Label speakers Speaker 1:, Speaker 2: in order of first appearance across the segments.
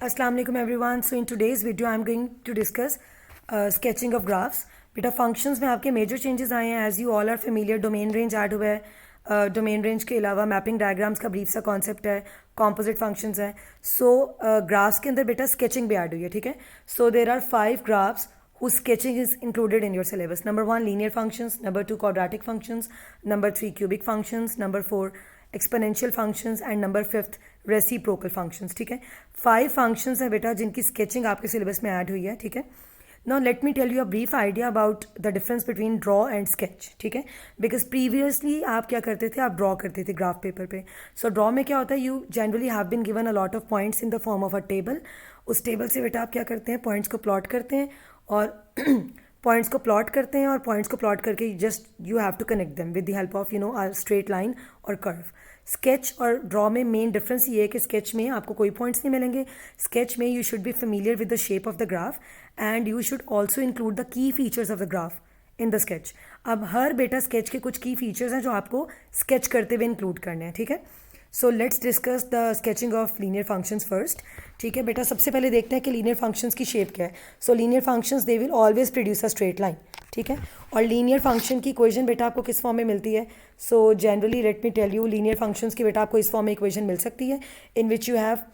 Speaker 1: Assalamu alaikum everyone. So in today's video I'm going to discuss sketching of graphs. बेटा functions में आपके major changes आए हैं. As you all are familiar domain range add हुआ है. Domain range के अलावा मैपिंग डायग्राम्स का ब्रीफ सा कॉन्सेप्ट है. कॉम्पोजिट फंक्शंस है. सो ग्राफ्स के अंदर बेटा स्केचिंग भी ऐड हुई है. ठीक है. So there are 5 graphs whose sketching is included in your syllabus. Number 1 linear functions, number 2 quadratic functions, number 3 cubic functions, number 4 exponential functions and number 5th reciprocal functions. ठीक है. 5 functions है बेटा जिनकी sketching आपके syllabus में add हुई है. ठीक है. Now let me tell you a brief idea about the difference between draw and sketch. ठीक है. Because previously आप क्या करते थे, आप draw करते थे graph paper पे. So draw में क्या होता है, you generally have been given a lot of points in the form of a table. उस टेबल से बेटा आप क्या करते हैं, पॉइंट्स को प्लॉट करते हैं और पॉइंट्स को प्लॉट करते हैं और पॉइंट्स को प्लॉट करके just you have to connect them with the help of a straight line और कर्व. स्केच और ड्रॉ में मेन डिफरेंस ये है कि स्केच में आपको कोई पॉइंट्स नहीं मिलेंगे. स्केच में you should be familiar with the shape of the graph and you should also include the key features of the graph in the sketch. अब हर बेटा स्केच के कुछ की फीचर्स हैं जो आपको स्केच करते हुए इंक्लूड करने हैं. ठीक है. So let's discuss the sketching of linear functions first. ठीक है बेटा, सबसे पहले देखते हैं कि लीनियर फंक्शंस की शेप क्या है. सो linear functions they will always produce a straight line. ठीक है. और लीनियर फंक्शन की इक्वेशन बेटा आपको किस फॉर्म में मिलती है. So generally let me tell you, linear functions की बेटा आपको इस फॉर्म में इक्वेशन मिल सकती है in which you have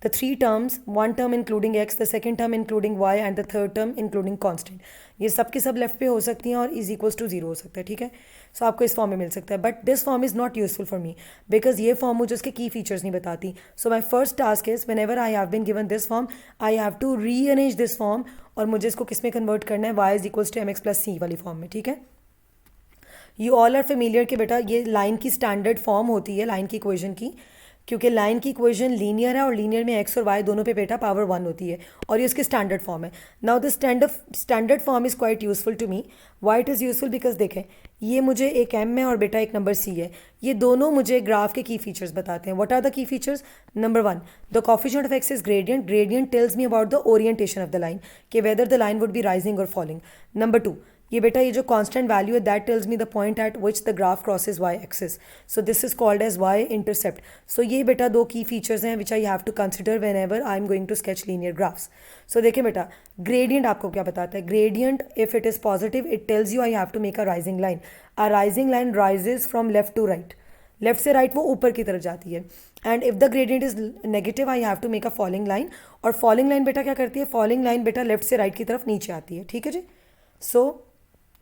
Speaker 1: the 3 terms, one term including x, the second term including y and the third term including constant. ये सब के सब लेफ्ट पे हो सकती हैं और इज इक्वल्स टू 0 हो सकता है. ठीक है. सो आपको इस फॉर्म में मिल सकता है, but this form is not useful for me because ये फॉर्म मुझे उसके की फीचर्स नहीं बताती. So my first task is whenever I have been given this form I have to rearrange this form और मुझे इसको किस में कन्वर्ट करना है, y is equals to mx plus c वाली फॉर्म में. ठीक है. यू ऑल आर फेमिलियर कि बेटा ये लाइन की स्टैंडर्ड फॉर्म होती है लाइन की इक्वेशन की, क्योंकि लाइन की इक्वेशन लीनियर है और लीनियर में एक्स और वाई दोनों पे बेटा पावर 1 होती है और ये उसकी स्टैंडर्ड फॉर्म है. Now the standard form is quite useful to me. Why it is useful because देखें ये मुझे एक एम है और बेटा एक नंबर सी है. ये दोनों मुझे ग्राफ के की फीचर्स बताते हैं. What are the key features. Number 1 the coefficient of x is gradient. Gradient tells me about the orientation of the line कि whether the line would be rising और फॉलिंग. नंबर 2 ये बेटा ये जो कांस्टेंट वैल्यू है that tells me the point at which the graph crosses y axis. So this is called as y intercept. So ये बेटा 2 key features हैं which I have to consider whenever I am going to sketch linear graphs. So देखिए बेटा gradient आपको क्या बताता है. Gradient if it is positive it tells you I have to make a rising line. A rising line rises from left to right. Left से right वो ऊपर की तरफ जाती है. And if the gradient is negative I have to make a falling line. और falling line बेटा क्या करती है, फॉलिंग लाइन बेटा लेफ्ट से राइट की तरफ नीचे आती है. ठीक है जी. सो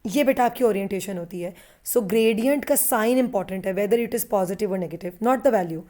Speaker 1: ये बेटा आपकी ओरिएंटेशन होती है. सो ग्रेडियंट का साइन इंपॉर्टेंट है वेदर इट इज़ पॉजिटिव और negative, not the value.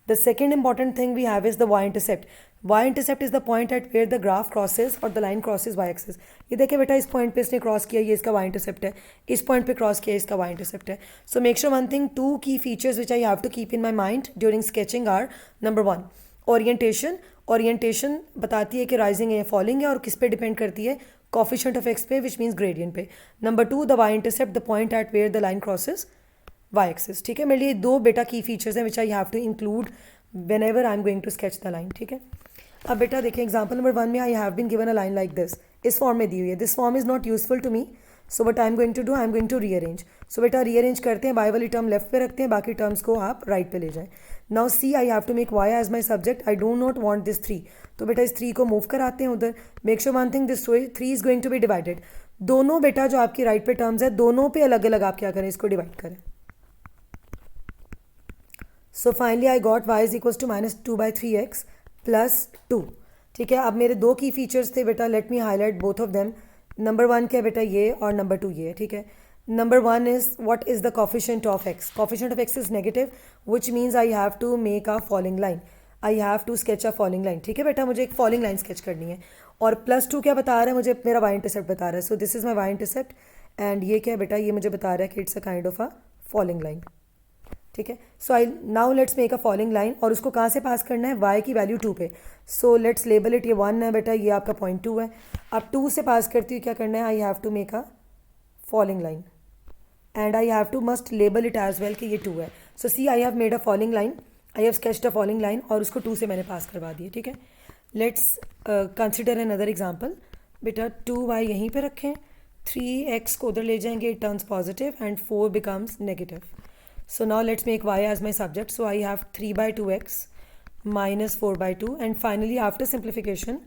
Speaker 1: The second important thing we have is the y intercept. Y intercept is the point at where the graph crosses और the line crosses y axis. ये देखिए बेटा इस point पे इसने cross किया, ये इसका वाई इंटरसेप्ट है. इस पॉइंट पे क्रॉस किया, इसका वाई इंटरसेप्ट है. So make sure one thing, 2 key features which I have to keep in my mind during sketching are. Number 1 orientation. Orientation बताती है कि राइजिंग है या फॉलिंग है और किस पे डिपेंड करती है, कोफिशिएंट ऑफ एक्स पे विच मीन्स ग्रेडियंट पे. Number 2 the y intercept, the point at where the line crosses y axis. ठीक है. मेरे लिए 2 बेटा की फीचर्स हैं which I have to include whenever I am going to sketch the line. ठीक है. अब बेटा देखें एग्जाम्पल नंबर 1 में I have been given a line like this. इस फॉर्म में दी हुई है. This form is not useful to me. So what I am going to do, I am going to rearrange. So बेटा rearrange करते हैं, by वाली term left पे रखते हैं, बाकी टर्म्स को आप राइट पे ले जाएं. Now see I have to make y as my subject. I don't not want this 3. तो बेटा इस 3 को मूव कराते हैं उधर. Make sure one thing, this 3 is going to be divided. दोनों बेटा जो आपकी राइट पे टर्म्स है दोनों पे अलग अलग आप क्या करें, इसको डिवाइड करें. So finally I got y is equals to -2/3x plus 2. ठीक है. अब मेरे 2 की फीचर्स थे बेटा, let me highlight both of them. Number 1 क्या बेटा ये और नंबर 2 ये है. ठीक है. Number 1 is what is the coefficient of x. Coefficient of x is negative which means I have to make a falling line. I have to sketch a falling line. ठीक है बेटा, मुझे एक फॉलिंग लाइन स्केच करनी है. और +2 क्या बता रहा है मुझे, मेरा वाई इंटरसेप्ट बता रहा है. So this is my y intercept and ये क्या है बेटा, ये मुझे बता रहा है कि it's a kind of a falling line. ठीक है. So I now let's make a falling line और उसको कहाँ से पास करना है, y की वैल्यू 2 पे. So let's label it. ये 1 है बेटा, ये आपका पॉइंट 2 है. अब 2 से पास करती हूँ, क्या करना है, I have to make a falling line and I have to must label it as well कि ये 2 है. So see I have made a falling line, I have sketched a falling line और उसको 2 से मैंने पास करवा दिया. ठीक है. Let's consider another example. बेटा 2y यहीं पे रखें, 3x को उधर ले जाएंगे, it turns positive and 4 becomes negative. So now let's make y as my subject. So I have 3/2x minus 4 by 2 and finally after simplification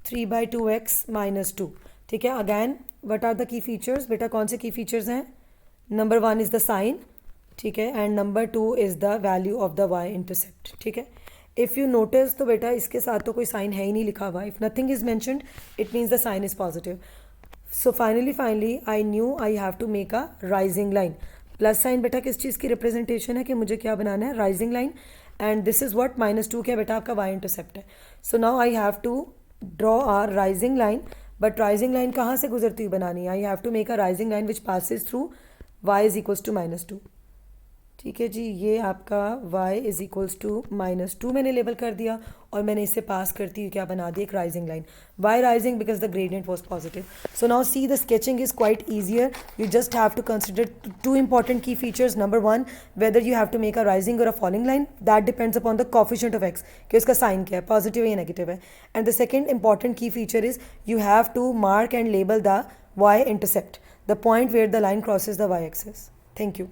Speaker 1: 3 by 2x minus 2. ठीक है, again what are the key features? बेटा कौन से की features हैं? Number 1 is the sign, ठीक है, and number 2 is the value of the y intercept. ठीक है, इफ़ यू नोटिस तो बेटा इसके साथ तो कोई साइन है ही नहीं लिखा हुआ. If nothing is mentioned it means the sign is positive. So finally I knew I have to make a rising line. Plus sign बेटा किस चीज़ की रिप्रेजेंटेशन है कि मुझे क्या बनाना है? Rising line. And this is what -2 क्या बेटा आपका वाई इंटरसेप्ट है. So now I have to draw are rising line. But rising line कहाँ से गुजरती हुई बनानी है? I have to make a rising line which passes through y is equals to -2. ठीक है जी, ये आपका y इज इक्वल्स टू -2 मैंने लेबल कर दिया और मैंने इसे पास करती हुई क्या बना दी? एक rising line. Why rising? Because the gradient was positive. So now see the sketching is quite easier. You just have to consider two important key features. Number 1, whether you have to make a rising और a falling line, that depends upon the coefficient of x कि उसका sign क्या है, positive है या negative है. And the second important key feature is you have to mark and label the y intercept, the point where the line crosses the y axis. Thank you.